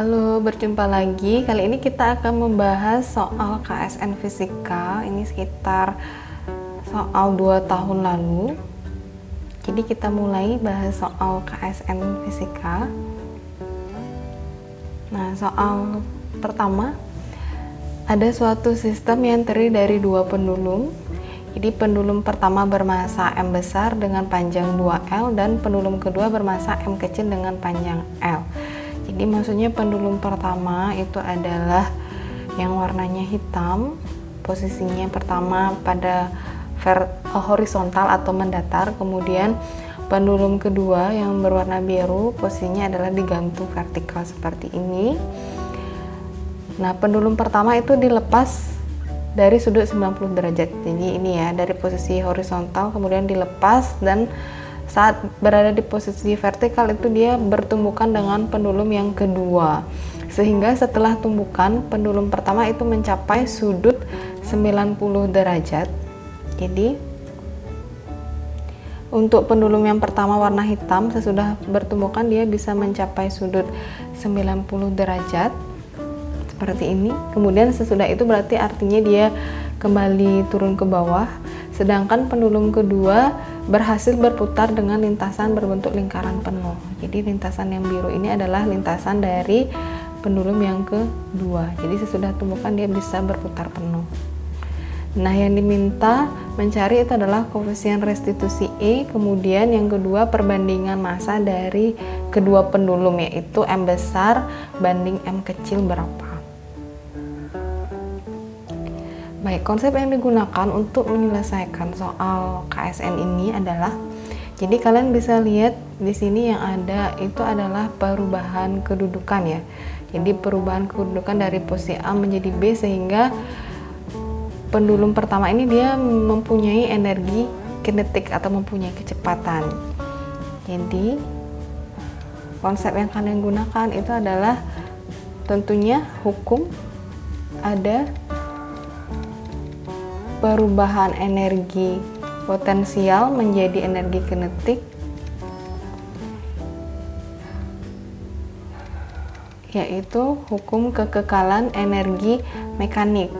Halo, berjumpa lagi. Kali ini kita akan membahas soal KSN Fisika. Ini sekitar soal 2 tahun lalu. Jadi kita mulai bahas soal KSN Fisika. Nah, soal pertama, ada suatu sistem yang terdiri dari 2 pendulum. Jadi pendulum pertama bermassa M besar dengan panjang 2L dan pendulum kedua bermassa M kecil dengan panjang L. Jadi maksudnya pendulum pertama itu adalah yang warnanya hitam, posisinya pertama pada horizontal atau mendatar, kemudian pendulum kedua yang berwarna biru posisinya adalah digantung vertikal seperti ini. Nah, pendulum pertama itu dilepas dari sudut 90 derajat. Jadi ini ya, dari posisi horizontal kemudian dilepas, dan saat berada di posisi vertikal itu dia bertumbukan dengan pendulum yang kedua, sehingga setelah tumbukan pendulum pertama itu mencapai sudut 90 derajat. Jadi untuk pendulum yang pertama warna hitam, sesudah bertumbukan dia bisa mencapai sudut 90 derajat seperti ini. Kemudian sesudah itu berarti artinya dia kembali turun ke bawah, sedangkan pendulum kedua berhasil berputar dengan lintasan berbentuk lingkaran penuh. Jadi lintasan yang biru ini adalah lintasan dari pendulum yang kedua. Jadi sesudah tumbukan dia bisa berputar penuh. Nah, yang diminta mencari itu adalah koefisien restitusi E, kemudian yang kedua perbandingan massa dari kedua pendulum, yaitu M besar banding M kecil berapa. Baik, konsep yang digunakan untuk menyelesaikan soal KSN ini adalah, jadi kalian bisa lihat di sini yang ada itu adalah perubahan kedudukan ya. Jadi perubahan kedudukan dari posisi A menjadi B, sehingga pendulum pertama ini dia mempunyai energi kinetik atau mempunyai kecepatan. Jadi konsep yang kalian gunakan itu adalah tentunya hukum ada perubahan energi potensial menjadi energi kinetik, yaitu hukum kekekalan energi mekanik.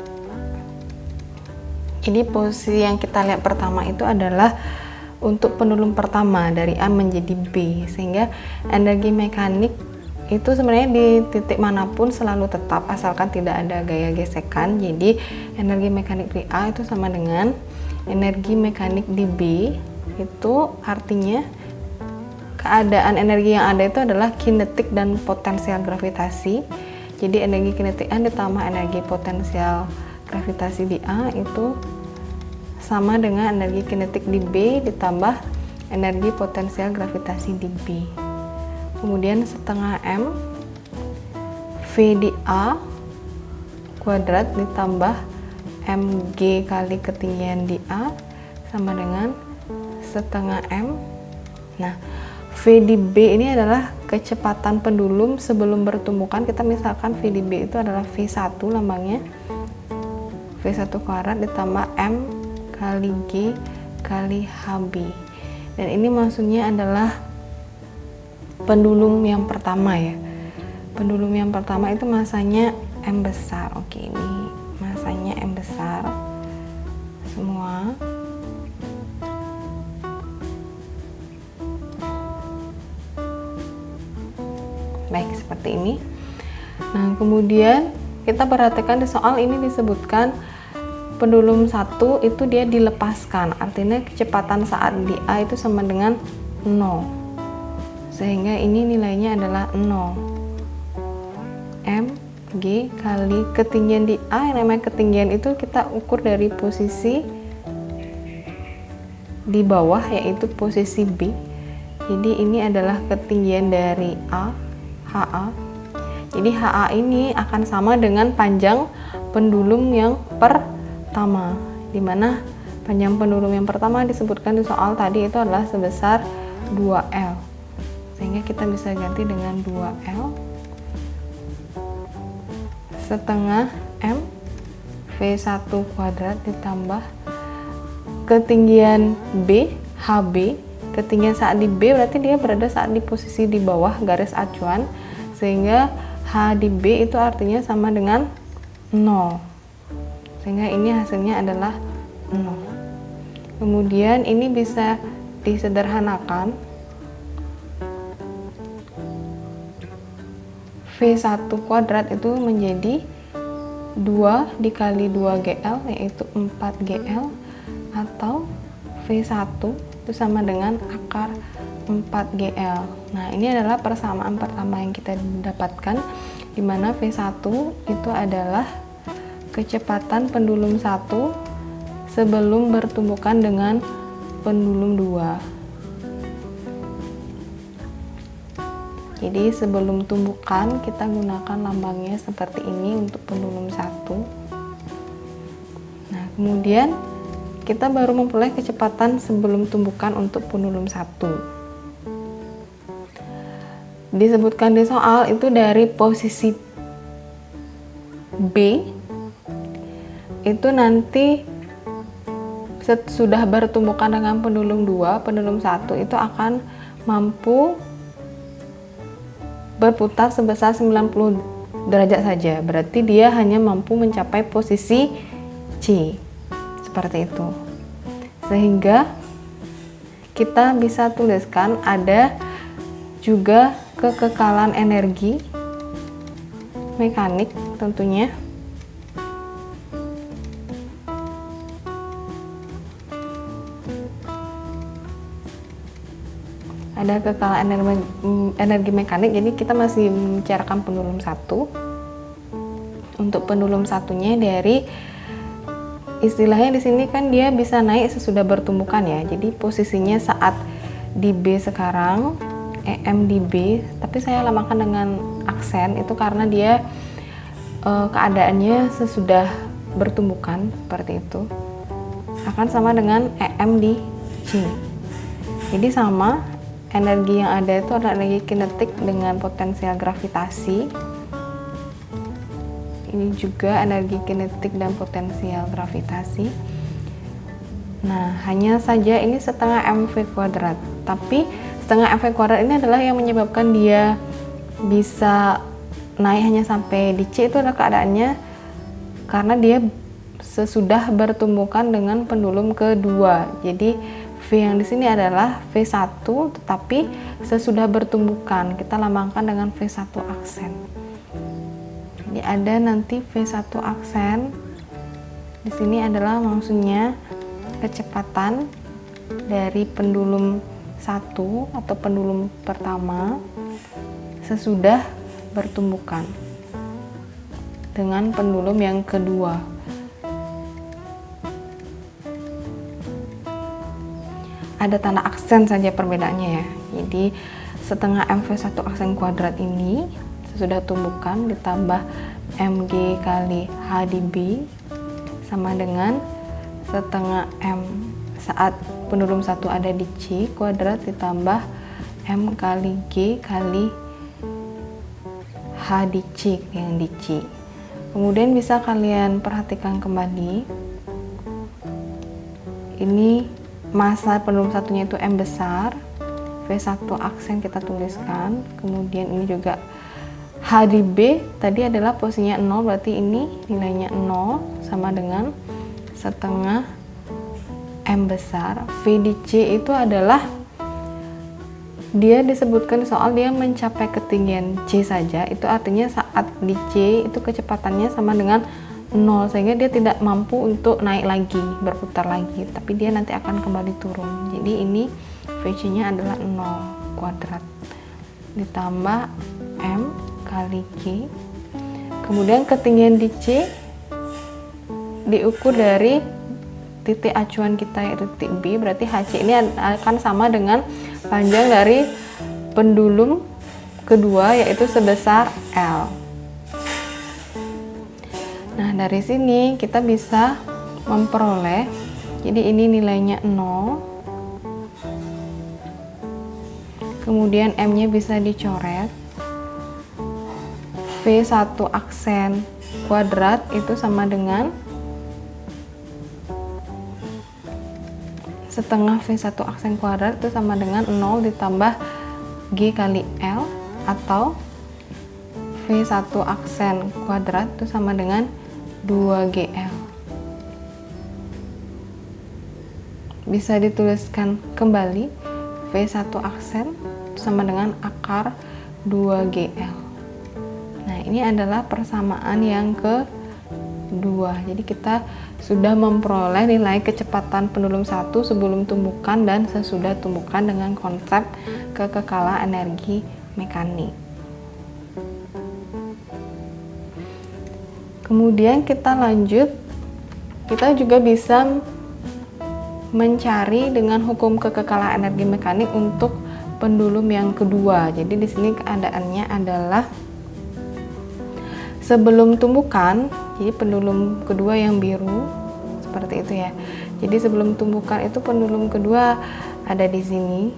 Ini posisi yang kita lihat pertama itu adalah untuk pendulum pertama dari A menjadi B, sehingga energi mekanik itu sebenarnya di titik manapun selalu tetap asalkan tidak ada gaya gesekan. Jadi energi mekanik di A itu sama dengan energi mekanik di B, itu artinya keadaan energi yang ada itu adalah kinetik dan potensial gravitasi. Jadi energi kinetik A ditambah energi potensial gravitasi di A itu sama dengan energi kinetik di B ditambah energi potensial gravitasi di B. Kemudian setengah M V di A kuadrat ditambah mg kali ketinggian di A sama dengan setengah M. Nah, V di B ini adalah kecepatan pendulum sebelum bertumbukan. Kita misalkan V di B itu adalah V1 lambangnya, V1 kuadrat ditambah M kali G kali HB. Dan ini maksudnya adalah pendulum yang pertama ya. Pendulum yang pertama itu massanya M besar. Oke, ini massanya M besar semua. Baik, seperti ini. Nah, kemudian kita perhatikan di soal ini disebutkan pendulum 1 itu dia dilepaskan. Artinya kecepatan saat di A itu sama dengan 0. Sehingga ini nilainya adalah 0. mg kali ketinggian di A, yang namanya ketinggian itu kita ukur dari posisi di bawah, yaitu posisi B. Jadi ini adalah ketinggian dari A, HA. Jadi HA ini akan sama dengan panjang pendulum yang pertama, dimana panjang pendulum yang pertama disebutkan di soal tadi itu adalah sebesar 2L. Sehingga kita bisa ganti dengan 2L setengah M V1 kuadrat ditambah ketinggian B HB. Ketinggian saat di B berarti dia berada saat di posisi di bawah garis acuan, sehingga H di B itu artinya sama dengan 0. Sehingga ini hasilnya adalah 0. Kemudian ini bisa disederhanakan. V1 kuadrat itu menjadi 2 dikali 2GL, yaitu 4GL, atau V1 itu sama dengan akar 4GL. Nah, ini adalah persamaan pertama yang kita dapatkan, di mana V1 itu adalah kecepatan pendulum 1 sebelum bertumbukan dengan pendulum 2. Jadi sebelum tumbukan kita gunakan lambangnya seperti ini untuk pendulum 1. Nah, kemudian kita baru memperoleh kecepatan sebelum tumbukan untuk pendulum 1. Disebutkan di soal itu dari posisi B itu nanti sudah bertumbukan dengan pendulum 2, pendulum 1 itu akan mampu berputar sebesar 90 derajat saja. Berarti dia hanya mampu mencapai posisi C. Seperti itu. Sehingga kita bisa tuliskan ada juga kekekalan energi mekanik tentunya. Ada kekekalan energi mekanik, jadi kita masih membicarakan pendulum 1. Untuk pendulum satunya dari istilahnya di sini kan dia bisa naik sesudah bertumbukan ya. Jadi posisinya saat di B sekarang, EM di B, tapi saya lamakan dengan aksen itu karena dia keadaannya sesudah bertumbukan seperti itu. Akan sama dengan EM di C. Jadi sama, energi yang ada itu adalah energi kinetik dengan potensial gravitasi. Ini juga energi kinetik dan potensial gravitasi. Nah, hanya saja ini setengah mv kuadrat. Tapi setengah mv kuadrat ini adalah yang menyebabkan dia bisa naik hanya sampai di C, itu adalah keadaannya karena dia sesudah bertumbukan dengan pendulum kedua. Jadi V yang di sini adalah V1, tetapi sesudah bertumbukan kita lambangkan dengan V1 aksen. Jadi ada nanti V1 aksen. Di sini adalah maksudnya kecepatan dari pendulum 1 atau pendulum pertama sesudah bertumbukan dengan pendulum yang kedua. Ada tanda aksen saja perbedaannya ya. Jadi setengah mv1 aksen kuadrat ini sesudah tumbukan ditambah mg kali h di B sama dengan setengah m saat pendulum 1 ada di C kuadrat ditambah m kali g kali h di C yang di C. Kemudian bisa kalian perhatikan kembali, ini massa pendulum satunya itu M besar, V1 aksen kita tuliskan, kemudian ini juga H di B tadi adalah posisinya 0, berarti ini nilainya 0 sama dengan setengah M besar. V di C itu adalah dia disebutkan soal dia mencapai ketinggian C saja, itu artinya saat di C itu kecepatannya sama dengan 0, sehingga dia tidak mampu untuk naik lagi, berputar lagi, tapi dia nanti akan kembali turun. Jadi ini VC nya adalah 0 kuadrat ditambah M kali G. Kemudian ketinggian di C diukur dari titik acuan kita yaitu titik B, berarti HC ini akan sama dengan panjang dari pendulum kedua yaitu sebesar L. Nah, dari sini kita bisa memperoleh, jadi ini nilainya 0, kemudian M-nya bisa dicoret, V1 aksen kuadrat itu sama dengan setengah V1 aksen kuadrat itu sama dengan 0 ditambah G kali L, atau V V1 aksen kuadrat itu sama dengan 2GL. Bisa dituliskan kembali, V1 aksen sama dengan akar 2GL. Nah, ini adalah persamaan yang kedua. Jadi kita sudah memperoleh nilai kecepatan pendulum 1 sebelum tumbukan dan sesudah tumbukan dengan konsep kekekalan energi mekanik. Kemudian kita lanjut, kita juga bisa mencari dengan hukum kekekalan energi mekanik untuk pendulum yang kedua. Jadi di sini keadaannya adalah sebelum tumbukan, jadi pendulum kedua yang biru seperti itu ya. Jadi sebelum tumbukan itu pendulum kedua ada di sini.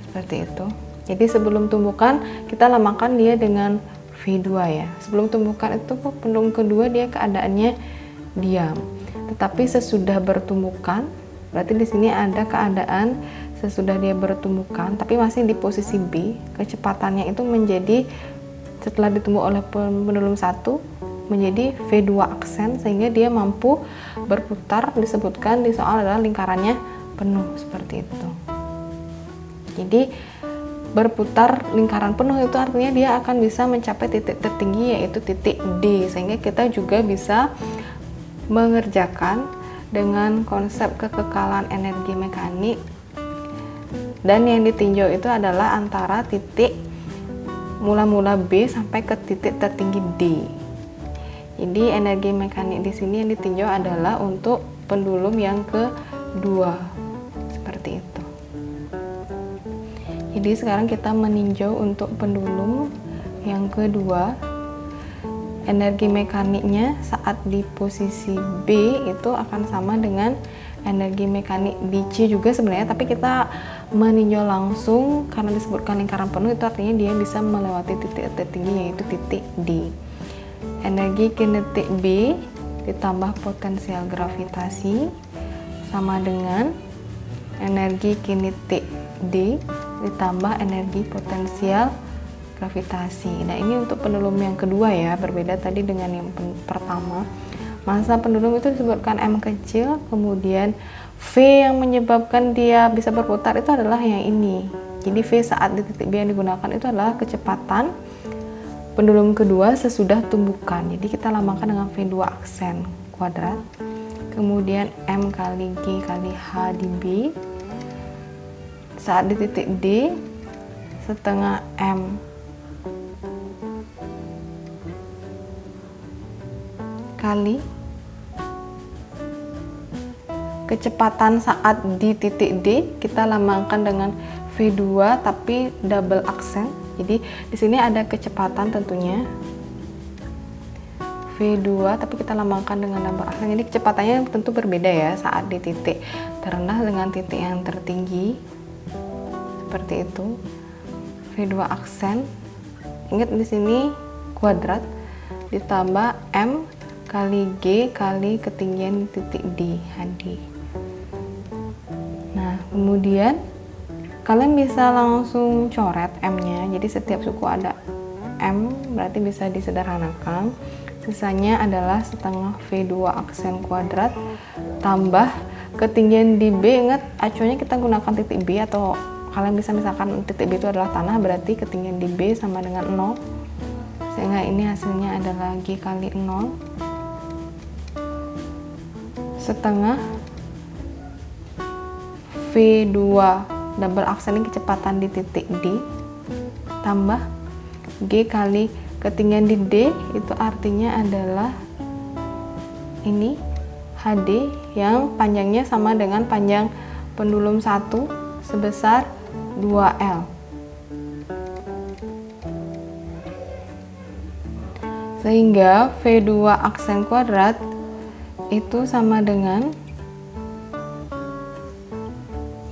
Seperti itu. Jadi sebelum tumbukan kita lamakan dia dengan V2 ya. Sebelum tumbukan itu pendulum kedua dia keadaannya diam. Tetapi sesudah bertumbukan, berarti di sini ada keadaan sesudah dia bertumbukan tapi masih di posisi B, kecepatannya itu menjadi setelah ditumbuh oleh pendulum 1 menjadi V2 aksen sehingga dia mampu berputar, disebutkan di soal adalah lingkarannya penuh seperti itu. Jadi berputar lingkaran penuh itu artinya dia akan bisa mencapai titik tertinggi yaitu titik D, sehingga kita juga bisa mengerjakan dengan konsep kekekalan energi mekanik, dan yang ditinjau itu adalah antara titik mula-mula B sampai ke titik tertinggi D. Jadi energi mekanik di sini yang ditinjau adalah untuk pendulum yang kedua seperti itu. Jadi sekarang kita meninjau untuk pendulum yang kedua. Energi mekaniknya saat di posisi B itu akan sama dengan energi mekanik di C juga sebenarnya, tapi kita meninjau langsung karena disebutkan lingkaran penuh itu artinya dia bisa melewati titik tertinggi yaitu titik D. Energi kinetik B ditambah potensial gravitasi sama dengan energi kinetik D ditambah energi potensial gravitasi. Nah, ini untuk pendulum yang kedua ya, berbeda tadi dengan yang pertama. Massa pendulum itu disebutkan M kecil, kemudian V yang menyebabkan dia bisa berputar itu adalah yang ini. Jadi V saat di titik B yang digunakan itu adalah kecepatan pendulum kedua sesudah tumbukan. Jadi kita lamakan dengan V2 aksen kuadrat. Kemudian M kali G kali H di B. Saat di titik D setengah M kali kecepatan saat di titik D, kita lambangkan dengan V2 tapi double aksen. Jadi di sini ada kecepatan tentunya V2 tapi kita lambangkan dengan double aksen. Jadi kecepatannya tentu berbeda ya saat di titik terendah dengan titik yang tertinggi. Seperti itu. V2 aksen. Ingat di sini kuadrat ditambah M kali G kali ketinggian titik D HD. Nah, kemudian kalian bisa langsung coret M-nya. Jadi setiap suku ada M, berarti bisa disederhanakan. Sisanya adalah setengah V2 aksen kuadrat tambah ketinggian di B. Ingat acuannya kita gunakan titik B, atau kalian bisa misalkan titik B itu adalah tanah, berarti ketinggian di B sama dengan 0, sehingga ini hasilnya adalah G kali 0 setengah V2 double aksen ini kecepatan di titik D tambah G kali ketinggian di D, itu artinya adalah ini HD yang panjangnya sama dengan panjang pendulum 1 sebesar 2L. Sehingga V2 aksen kuadrat itu sama dengan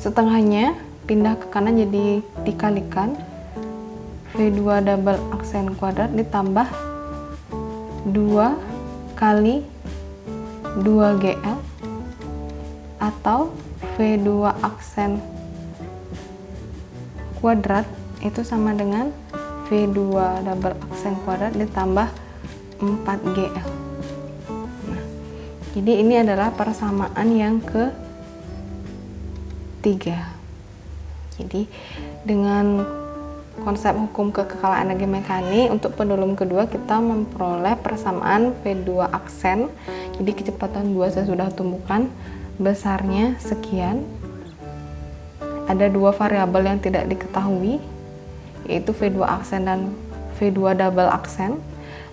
setengahnya pindah ke kanan jadi dikalikan V2 double aksen kuadrat ditambah 2 kali 2GL atau V2 aksen kuadrat itu sama dengan V2 double aksen kuadrat ditambah 4GL. Nah, jadi ini adalah persamaan yang ketiga. Jadi dengan konsep hukum kekekalan energi mekanik untuk pendulum kedua kita memperoleh persamaan V2 aksen. Jadi kecepatan 2 sesudah tumbukan besarnya sekian. Ada dua variabel yang tidak diketahui, yaitu V2 aksen dan V2 double aksen.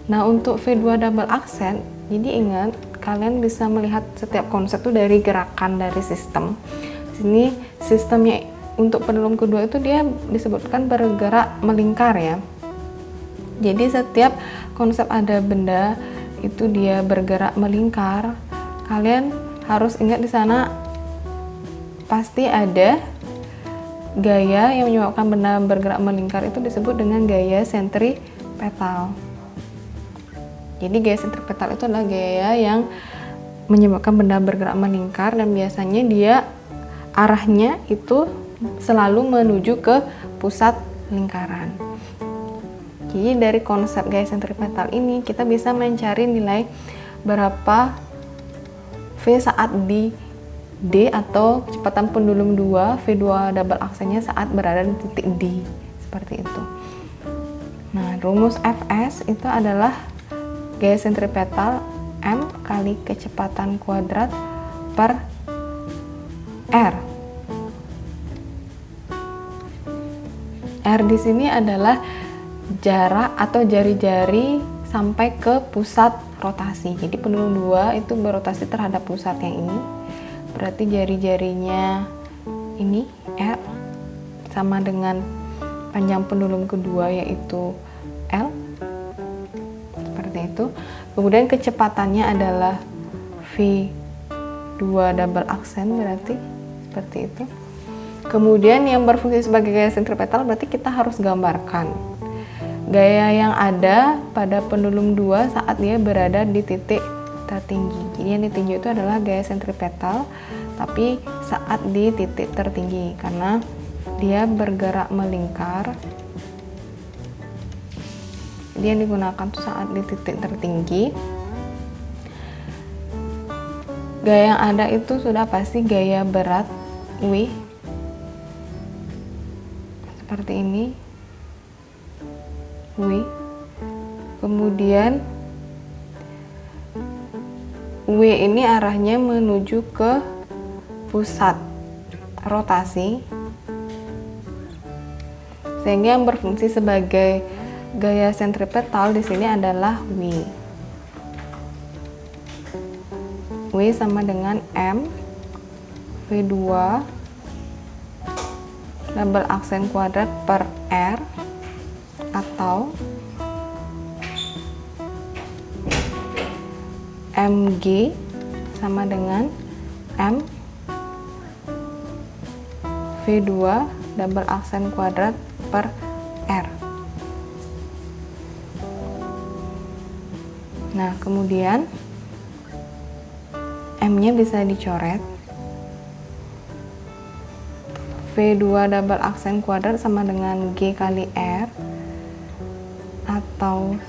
Nah, untuk V2 double aksen, jadi ingat kalian bisa melihat setiap konsep itu dari gerakan dari sistem. Di sini sistemnya untuk pendulum kedua itu dia disebutkan bergerak melingkar ya. Jadi setiap konsep ada benda itu dia bergerak melingkar, kalian harus ingat di sana pasti ada gaya yang menyebabkan benda bergerak melingkar, itu disebut dengan gaya sentripetal. Jadi gaya sentripetal itu adalah gaya yang menyebabkan benda bergerak melingkar dan biasanya dia arahnya itu selalu menuju ke pusat lingkaran. Jadi dari konsep gaya sentripetal ini kita bisa mencari nilai berapa V saat di D atau kecepatan pendulum 2 V2 double aksennya saat berada di titik D, seperti itu. Nah, rumus Fs itu adalah gaya sentripetal M kali kecepatan kuadrat per R. R di sini adalah jarak atau jari-jari sampai ke pusat rotasi. Jadi pendulum 2 itu berotasi terhadap pusat yang ini. Berarti jari-jarinya ini R sama dengan panjang pendulum kedua yaitu L. Seperti itu. Kemudian kecepatannya adalah V2 double aksen, berarti seperti itu. Kemudian yang berfungsi sebagai gaya sentripetal berarti kita harus gambarkan gaya yang ada pada pendulum 2 saat dia berada di titik tertinggi. Jadi yang ditinjau itu adalah gaya sentripetal tapi saat di titik tertinggi karena dia bergerak melingkar. Dia digunakan tuh saat di titik tertinggi. Gaya yang ada itu sudah pasti gaya berat W seperti ini, W. Kemudian W ini arahnya menuju ke pusat rotasi, sehingga yang berfungsi sebagai gaya sentripetal di sini adalah W. W sama dengan M V2 double aksen kuadrat per R atau Mg sama dengan M V2 double aksen kuadrat per R. Nah, kemudian M-nya bisa dicoret. V2 double aksen kuadrat sama dengan G kali R atau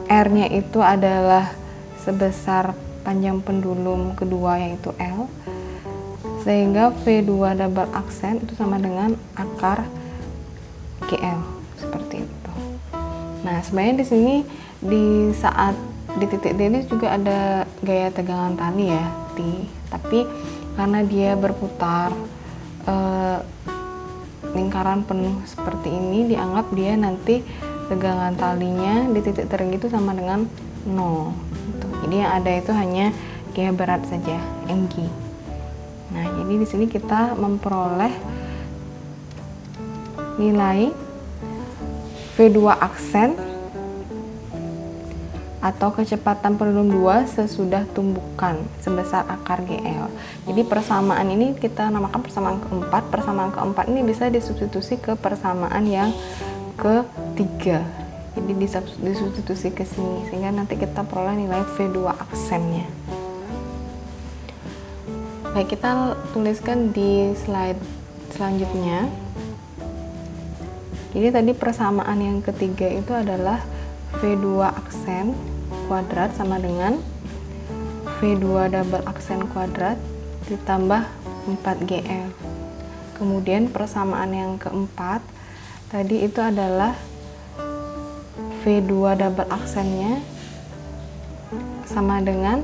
R-nya itu adalah sebesar panjang pendulum kedua yaitu L, sehingga V2 double aksen itu sama dengan akar GL, seperti itu. Nah, sebenarnya di sini di saat di titik D ini juga ada gaya tegangan tali ya, T, tapi karena dia berputar lingkaran penuh seperti ini, dianggap dia nanti tegangan talinya di titik tertinggi itu sama dengan 0 gitu. Jadi yang ada itu hanya gaya berat saja, Mg. Nah, jadi di sini kita memperoleh nilai V2 aksen atau kecepatan pendulum 2 sesudah tumbukan sebesar akar GL. Jadi persamaan ini kita namakan persamaan keempat. Persamaan keempat ini bisa disubstitusi ke persamaan yang ketiga. Jadi disubstitusi ke sini sehingga nanti kita peroleh nilai V2 aksennya. Baik, kita tuliskan di slide selanjutnya, jadi tadi persamaan yang ketiga itu adalah V2 aksen kuadrat sama dengan V2 double aksen kuadrat ditambah 4GL. Kemudian persamaan yang keempat tadi itu adalah V2 double aksennya sama dengan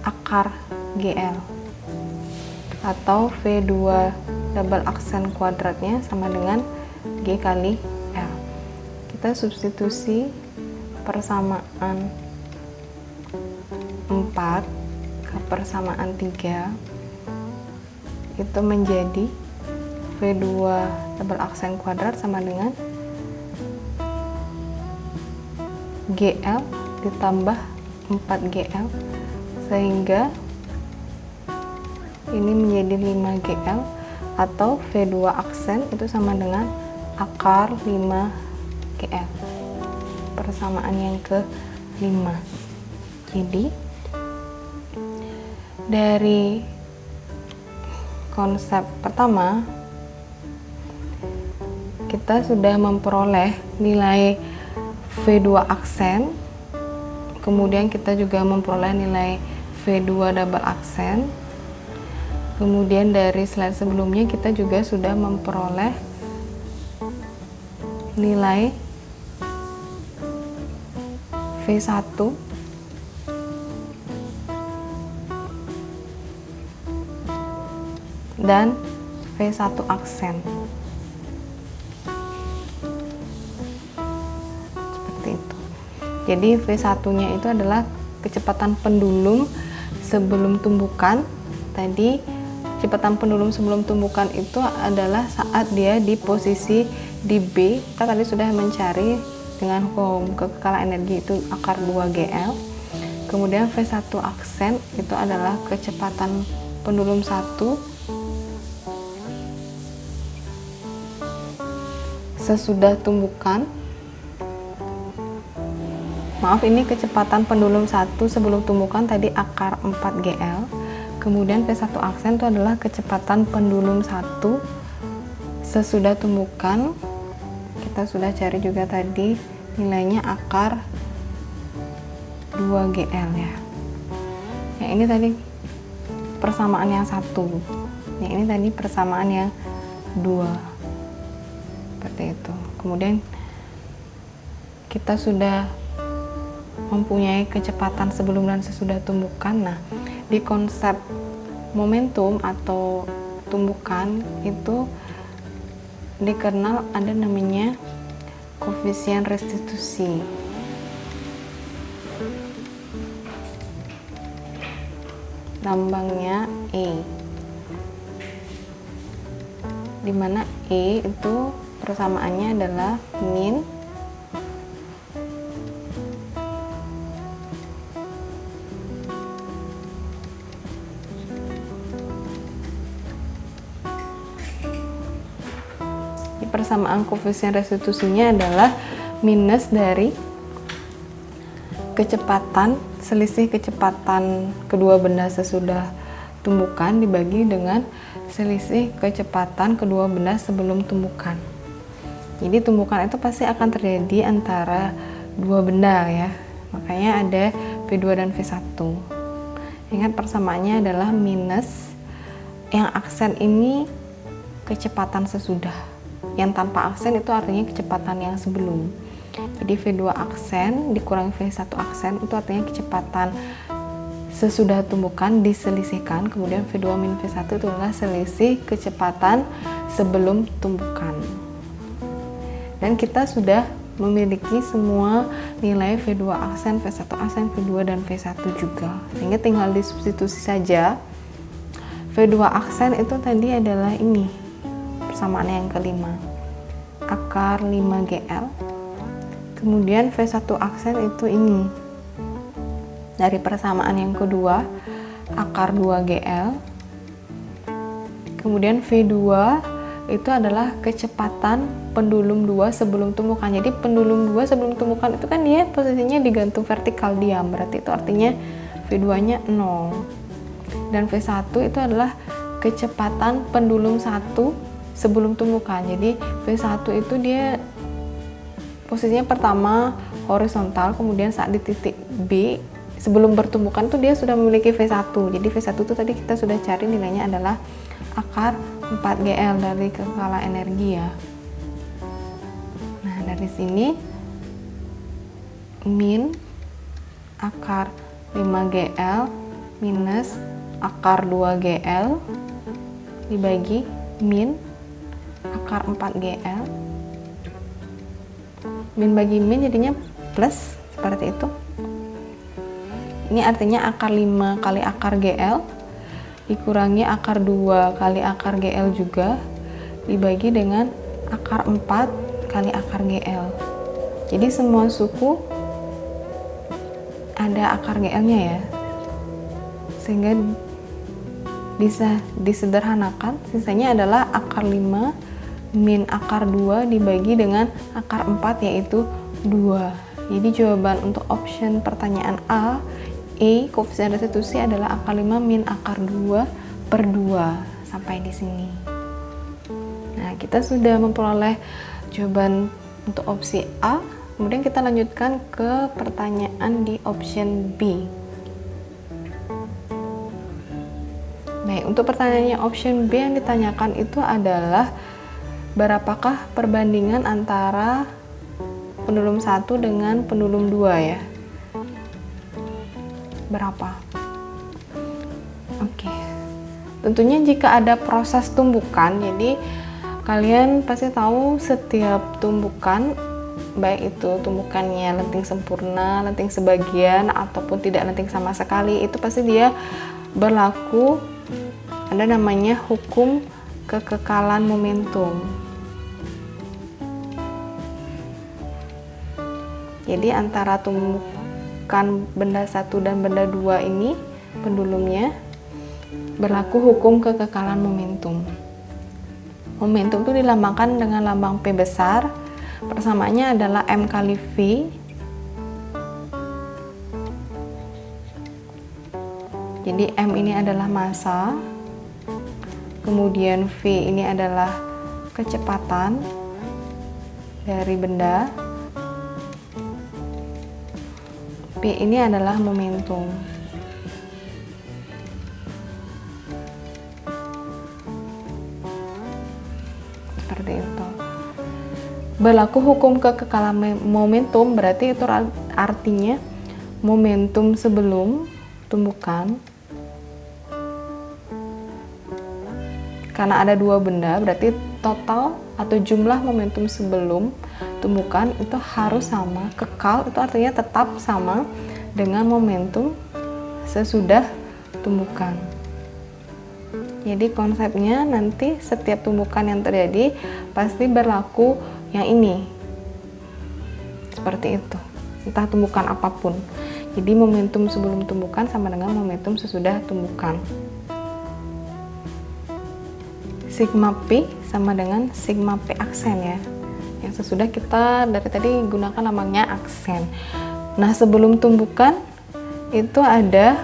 akar GL, atau V2 double aksen kuadratnya sama dengan G kali L. Kita substitusi persamaan 4 ke persamaan 3 itu menjadi V2 double aksen kuadrat sama dengan GL ditambah 4GL, sehingga ini menjadi 5GL, atau V2 aksen itu sama dengan akar 5GL, persamaan yang ke-5. Jadi dari konsep pertama kita sudah memperoleh nilai V2 aksen, kemudian kita juga memperoleh nilai V2 double aksen. Kemudian dari slide sebelumnya kita juga sudah memperoleh nilai V1 dan V1 aksen. Seperti itu. Jadi V1-nya itu adalah kecepatan pendulum sebelum tumbukan. Tadi kecepatan pendulum sebelum tumbukan itu adalah saat dia di posisi di B. Kita tadi sudah mencari dengan kekekalan energi itu akar 2GL. Kemudian V1 aksen itu adalah kecepatan pendulum 1 sesudah tumbukan. Maaf, ini kecepatan pendulum 1 sebelum tumbukan tadi akar 4GL. Kemudian V1 aksen itu adalah kecepatan pendulum 1 sesudah tumbukan. Kita sudah cari juga tadi nilainya akar 2GL ya. Yang ini tadi persamaan yang 1. Yang ini tadi persamaan yang 2. Seperti itu. Kemudian kita sudah mempunyai kecepatan sebelum dan sesudah tumbukan. Nah, di konsep momentum atau tumbukan itu dikenal ada namanya koefisien restitusi. Lambangnya E, dimana E itu persamaannya adalah min persamaan koefisien restitusinya adalah minus dari kecepatan, selisih kecepatan kedua benda sesudah tumbukan dibagi dengan selisih kecepatan kedua benda sebelum tumbukan. Jadi tumbukan itu pasti akan terjadi antara dua benda ya, makanya ada V2 dan V1. Ingat persamaannya adalah minus, yang aksen ini kecepatan sesudah, yang tanpa aksen itu artinya kecepatan yang sebelum. Jadi V2 aksen dikurangi V1 aksen itu artinya kecepatan sesudah tumbukan diselisihkan, kemudian V2 min V1 itu adalah selisih kecepatan sebelum tumbukan. Dan kita sudah memiliki semua nilai V2 aksen, V1 aksen, V2 dan V1 juga, sehingga tinggal disubstitusi saja. V2 aksen itu tadi adalah ini persamaan yang kelima, akar 5GL. Kemudian V1 aksen itu ini dari persamaan yang kedua, akar 2GL. Kemudian V2 itu adalah kecepatan pendulum 2 sebelum tumbukan. Jadi pendulum 2 sebelum tumbukan itu kan dia posisinya digantung vertikal diam, berarti itu artinya V2 nya 0. Dan V1 itu adalah kecepatan pendulum 1 sebelum tumbukan. Jadi V1 itu dia posisinya pertama horizontal, kemudian saat di titik B sebelum bertumbukan tuh dia sudah memiliki V1. Jadi V1 itu tadi kita sudah cari nilainya adalah akar 4GL dari kekekalan energi ya. Nah, dari sini min akar 5GL minus akar 2GL dibagi min akar 4GL. Min bagi min jadinya plus seperti itu. Ini artinya akar 5 kali akar GL dikurangi akar 2 kali akar GL juga dibagi dengan akar 4 kali akar GL. Jadi semua suku ada akar GL-nya ya. Sehingga bisa disederhanakan, sisanya adalah akar 5 min akar 2 dibagi dengan akar 4 yaitu 2. Jadi jawaban untuk option pertanyaan A, koefisien restitusi adalah akar 5 min akar 2 per 2 sampai di sini. Nah, kita sudah memperoleh jawaban untuk opsi A. Kemudian kita lanjutkan ke pertanyaan di option B. Baik, untuk pertanyaannya option B yang ditanyakan itu adalah berapakah perbandingan antara pendulum 1 dengan pendulum 2 ya? Berapa? Oke. Tentunya jika ada proses tumbukan, jadi kalian pasti tahu setiap tumbukan, baik itu tumbukannya lenting sempurna, lenting sebagian, ataupun tidak lenting sama sekali, itu pasti dia berlaku ada namanya hukum kekekalan momentum. Jadi antara tumbukan benda 1 dan benda 2 ini pendulumnya berlaku hukum kekekalan momentum. Momentum itu dilambangkan dengan lambang P besar. Persamaannya adalah M kali V. Jadi M ini adalah massa. Kemudian V ini adalah kecepatan dari benda. P ini adalah momentum. Seperti itu. Berlaku hukum kekekalan momentum berarti itu artinya momentum sebelum tumbukan. Karena ada dua benda, berarti total atau jumlah momentum sebelum tumbukan itu harus sama, kekal itu artinya tetap sama dengan momentum sesudah tumbukan. Jadi konsepnya nanti setiap tumbukan yang terjadi pasti berlaku yang ini. Seperti itu. Entah tumbukan apapun. Jadi momentum sebelum tumbukan sama dengan momentum sesudah tumbukan. Sigma P sama dengan sigma P aksen ya. Yang sesudah kita dari tadi gunakan lambangnya aksen. Nah, sebelum tumbukan itu ada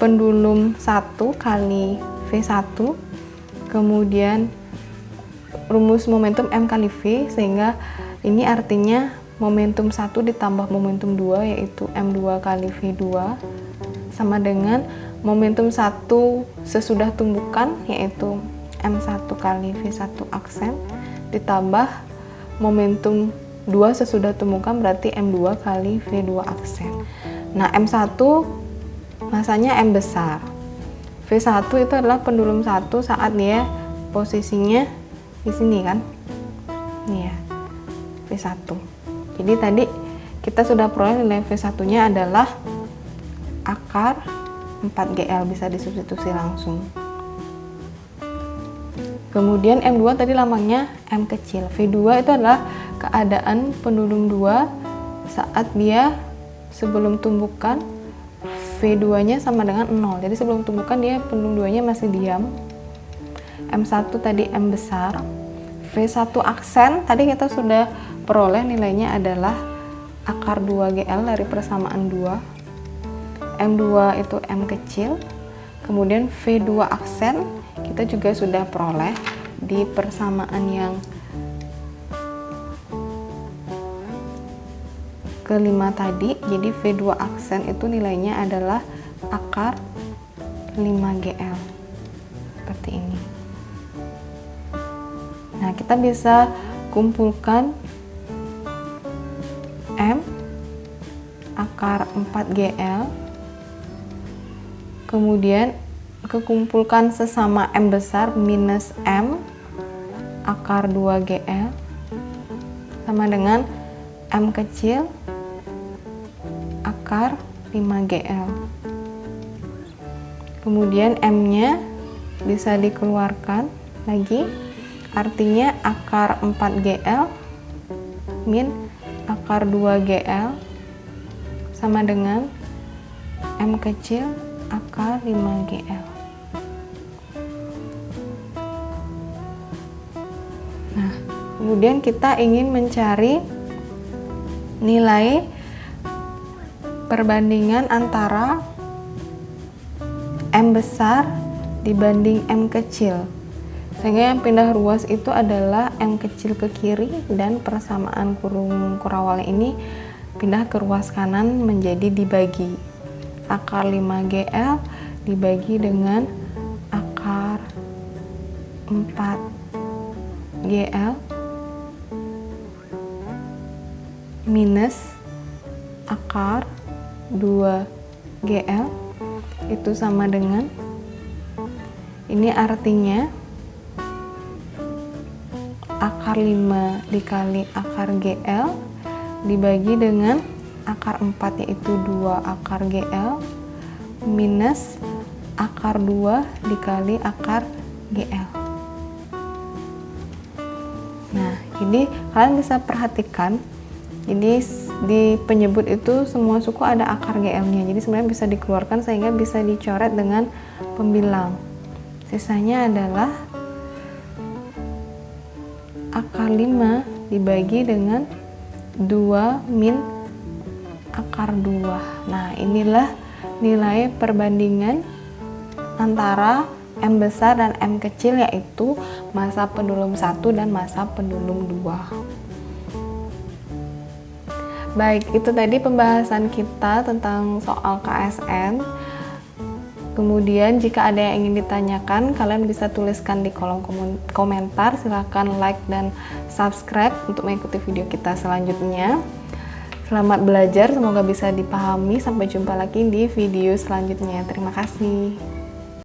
pendulum 1 kali V1, kemudian rumus momentum M kali V, sehingga ini artinya momentum 1 ditambah momentum 2 yaitu M2 kali V2 sama dengan momentum 1 sesudah tumbukan yaitu M1 kali V1 aksen ditambah momentum 2 sesudah tumbukan berarti M2 kali V2 aksen. Nah, M1 masanya M besar. V1 itu adalah pendulum 1 saat dia posisinya di sini kan. Ini ya. V1. Jadi tadi kita sudah peroleh nilai V1-nya adalah akar 4GL, bisa disubstitusi langsung. Kemudian M2 tadi lambangnya M kecil. V2 itu adalah keadaan pendulum 2 saat dia sebelum tumbukan, V2-nya sama dengan 0. Jadi sebelum tumbukan dia pendulum 2-nya masih diam. M1 tadi M besar. V1 aksen tadi kita sudah peroleh nilainya adalah akar 2GL dari persamaan 2. M2 itu M kecil. Kemudian V2 aksen kita juga sudah peroleh di persamaan yang kelima tadi. Jadi V2 aksen itu nilainya adalah akar 5GL seperti ini. Nah, kita bisa kumpulkan M akar 4GL, kemudian kekumpulkan sesama M besar minus M akar 2GL sama dengan M kecil akar 5GL. Kemudian M-nya bisa dikeluarkan lagi, artinya akar 4GL min akar 2GL sama dengan M kecil akar 5GL. Nah, kemudian kita ingin mencari nilai perbandingan antara M besar dibanding M kecil, sehingga yang pindah ruas itu adalah M kecil ke kiri dan persamaan kurung kurawalnya ini pindah ke ruas kanan menjadi dibagi. Akar 5GL dibagi dengan akar 4GL minus akar 2GL itu sama dengan, ini artinya akar 5 dikali akar GL dibagi dengan akar 4 yaitu 2 akar GL minus akar 2 dikali akar GL. Nah, ini kalian bisa perhatikan, jadi di penyebut itu semua suku ada akar GL-nya, jadi sebenarnya bisa dikeluarkan sehingga bisa dicoret dengan pembilang. Sisanya adalah akar 5 dibagi dengan 2 min akar 2. Nah, inilah nilai perbandingan antara M besar dan M kecil, yaitu massa pendulum 1 dan massa pendulum 2. Baik, itu tadi pembahasan kita tentang soal KSN. Kemudian jika ada yang ingin ditanyakan, kalian bisa tuliskan di kolom komentar. Silahkan like dan subscribe untuk mengikuti video kita selanjutnya. Selamat belajar, semoga bisa dipahami. Sampai jumpa lagi di video selanjutnya. Terima kasih.